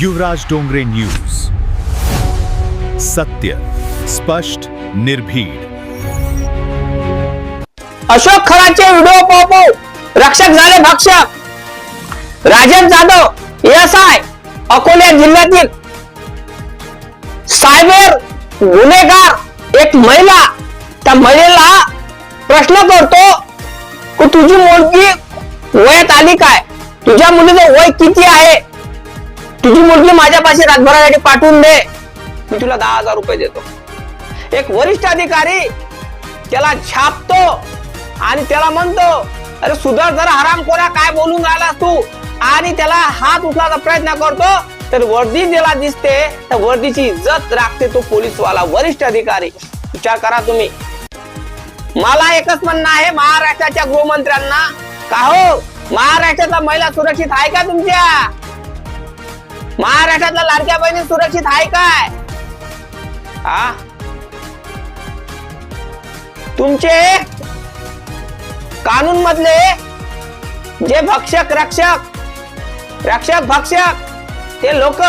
युवराज Dongre news, सत्य, स्पष्ट, निर्भीड. अशोक खराचे व्हिडिओ पाहू रक्षक झाले भक्षक. राजन जाधव एसआय अकोला जिल्ह्यातील सायबर गुन्हेगार एक महिला त्या महिलेला प्रश्न करतो की तुझी मुलगी वयात आली काय, तुझ्या मुलीचं वय किती आहे, तुझी मुलगी माझ्यापाशी रातभरासाठी पाठवून दे, मी तुला 10,000 रुपये देतो. एक वरिष्ठ अधिकारी त्याला छापतो आणि त्याला म्हणतो अरे सुधार जरा हरामखोरा काय बोलून राहिलास तू, आणि त्याला हात उचलायचा प्रयत्न करतो तर वर्दी ज्याला दिसते तर वर्दीची इज्जत राखते तो पोलीसवाला वरिष्ठ अधिकारी. विचार करा तुम्ही. मला एकच म्हणणं आहे महाराष्ट्राच्या गृहमंत्र्यांना, का हो महाराष्ट्रातला महिला सुरक्षित आहे का तुमच्या? महाराष्ट्रातल्या लाडक्या बहिणी सुरक्षित आहे काय? हा तुमचे कानून मधले जे भक्षक रक्षक भक्षक ते लोक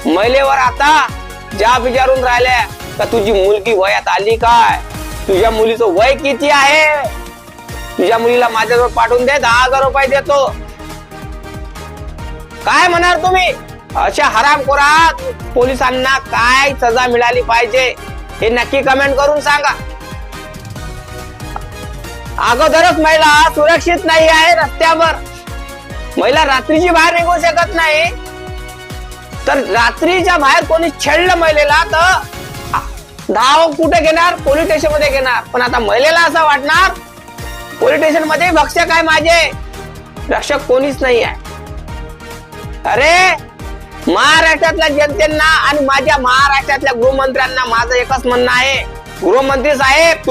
महिलेवर आता ज्या विचारून राहिल्या का तुझी मुलगी वयात आली काय, तुझ्या मुलीचं वय किती आहे, तुझ्या मुलीला माझ्याजवळ पाठवून दे, 10,000 रुपये देतो. काय म्हणणार तुम्ही? अशा हरामखोरात पोलिसांना काय सजा मिळाली पाहिजे हे नक्की कमेंट करून सांगा. अगोदरच महिला सुरक्षित नाही आहे रस्त्यावर. महिला रात्रीची बाहेर निघू शकत नाही, तर रात्रीच्या बाहेर कोणी छेडलं महिलेला तर धाव कुठे घेणार? पोलीस स्टेशन मध्ये घेणार. पण आता महिलेला असं वाटणार पोलीस स्टेशन मध्ये भक्षक आहे माझे, रक्षक कोणीच नाही आहे. अरे महाराष्ट्रातल्या जनतेना आणि माझ्या महाराष्ट्रातल्या गृहमंत्र्यांना माझं एकच म्हणणं आहे, गृहमंत्री साहेब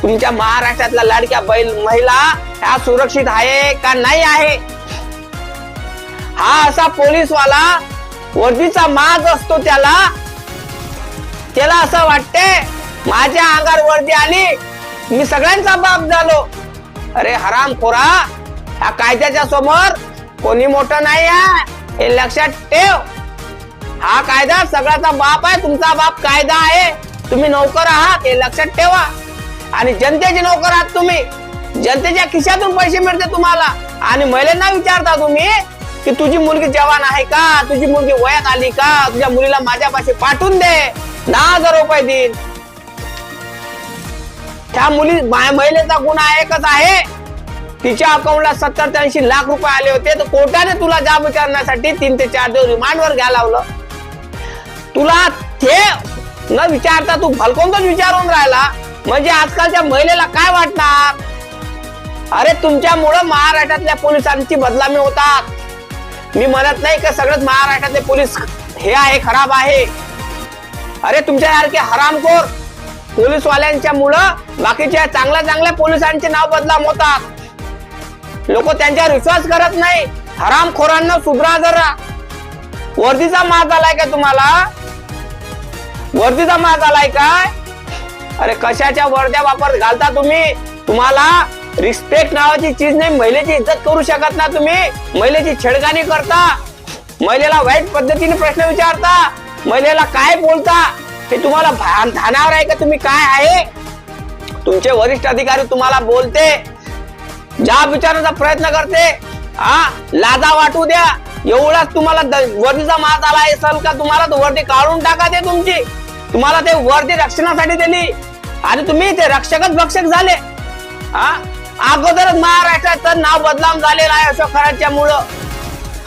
तुमच्या महाराष्ट्रातल्या लाडक्या महिला ह्या सुरक्षित आहे का नाही आहे? हा असा पोलीसवाला वर्दीचा माग असतो, त्याला असं वाटते माझ्या अंगावर वर्दी आली मी सगळ्यांचा बाप झालो. अरे हरामखोरा, ह्या कायद्याच्या समोर कोणी मोठं नाही आहे हे लक्षात ठेव. हा कायदा सगळ्याचा बाप आहे, तुमचा बाप कायदा आहे. तुम्ही नोकर आहात हे लक्षात ठेवा. आणि जनतेचे नोकर आहात तुम्ही, जनतेच्या खिशातून पैसे मिळते तुम्हाला. आणि महिलांना विचारता तुम्ही की तुझी मुलगी जवान आहे का, तुझी मुलगी वयात आली का, तुझ्या मुलीला माझ्यापाशी पाठवून दे, 10,000 रुपये देईन. त्या महिलेचा गुन्हा एकच आहे, तिच्या अकाउंटला 70 ते 80 लाख रुपये आले होते, तर कोर्टाने तुला जाब विचारण्यासाठी 3 ते 4 दिवस रिमांडवर घ्यायला लावलं. तुला ते न विचारता तू भलकोंतच विचारून राहिला, म्हणजे आजकालच्या महिलेला काय वाटणार? अरे तुमच्यामुळं महाराष्ट्रातल्या पोलिसांची बदनामी होतात. मी म्हणत नाही की सगळंच महाराष्ट्रातले पोलीस हे आहे खराब आहे. अरे तुमच्यासारखे हरामखोर पोलीसवाल्यांच्या मुळे बाकीच्या चांगल्या पोलिसांचे नाव बदनाम होतात. लोक त्यांच्यावर विश्वास करत नाही. हरामखोरांना सुधरा जरा. वर्दीचा माज आलाय का तुम्हाला? वर्दीचा माज आलाय काय? अरे कशाच्या वर्द्या वापर घालता तुम्ही? तुम्हाला रिस्पेक्ट नावाची चीज नाही, महिलेची इज्जत करू शकत ना तुम्ही? महिलेची छेडखानी करता, महिलेला वाईट पद्धतीने प्रश्न विचारता, महिलेला काय बोलता हे तुम्हाला ध्यानावर आहे का? तुम्ही काय आहे? तुमचे वरिष्ठ अधिकारी तुम्हाला बोलते, जाब विचारण्याचा प्रयत्न करते, लाजा वाटू द्या. एवढाच तुम्हाला वर्दीचा माज आला असेल का तुम्हाला? तो वर्दी काढून टाका. ते तुमची तुम्हाला ते वर्दी रक्षणासाठी दिली आणि तुम्ही ते रक्षकच भक्षक झाले. अगोदरच महाराष्ट्राचं नाव बदनाम झालेलं आहे अशोक खराच्या मुळे.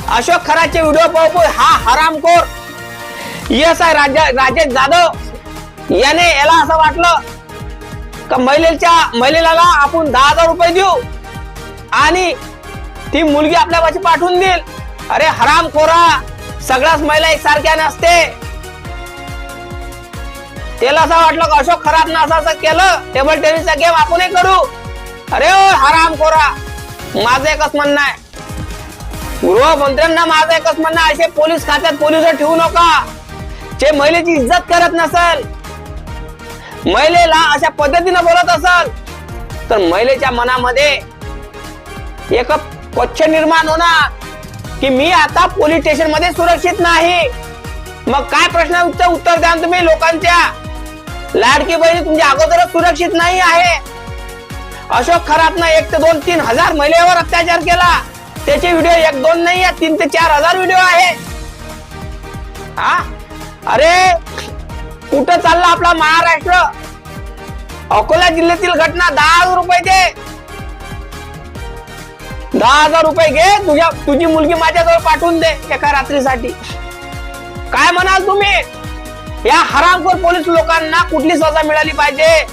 अशोक खराचे व्हिडिओ पाहू हा हरामखोर एसआय राजेश जाधव याला असं वाटलं का महिलेला आपण 10,000 रुपये देऊ आणि ती मुलगी आपल्यापाशी पाठवून देईल. अरे हरामखोरा, सगळ्याच महिला एकसारख्या नसते. त्याला असं वाटलं का अशोक खराबनं असं केलं, टेबल टेनिसचा गेम आपणही करू. अरे ओ हरामखोरा, माझं एकच म्हणणं आहे, गृहमंत्र्यांना माझं एकच म्हणणं आहे, असे पोलीस खात्यात पोलीस ठेवू नका जे महिलेची इज्जत करत नसेल, महिलेला अशा पद्धतीने बोलत असेल तर महिलेच्या मनामध्ये एक क्वचित निर्माण होणार. की मी आता पोलीस स्टेशन मध्ये सुरक्षित नाही. मग काय प्रश्नाचं उत्तर द्या तुम्ही लोकांच्या. लाडकी बहिणी तुमच्या अगोदरच सुरक्षित नाही आहे. अशोक खरातनं 1 ते 2, 3 हजार महिलेवर अत्याचार केला. त्याचे व्हिडिओ 1, 2 नाही, 3 ते 4 हजार व्हिडिओ आहे. हा, अरे कुठं चालला आपला महाराष्ट्र. अकोला जिल्ह्यातील घटना 10,000 रुपये दे. 10,000 रुपये घे, तुझी मुलगी माझ्याजवळ पाठवून दे एका रात्रीसाठी. काय म्हणाल तुम्ही. या हरामखोर पोलीस लोकांना कुठली सजा मिळाली पाहिजे.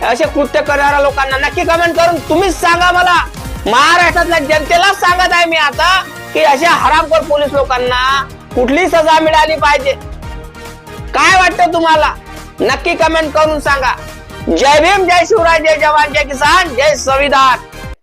असे कृत्य करणाऱ्या लोकांना नक्की कमेंट करून तुम्हीच सांगा मला. महाराष्ट्रातल्या जनतेला सांगत आहे मी आता की अशा हरामखोर पोलीस लोकांना कुठली सजा मिळाली पाहिजे. काय वाटतं तुम्हाला नक्की कमेंट करून सांगा. जय भीम, जय शिवराय, जय जवान, जय किसान, जय संविधान.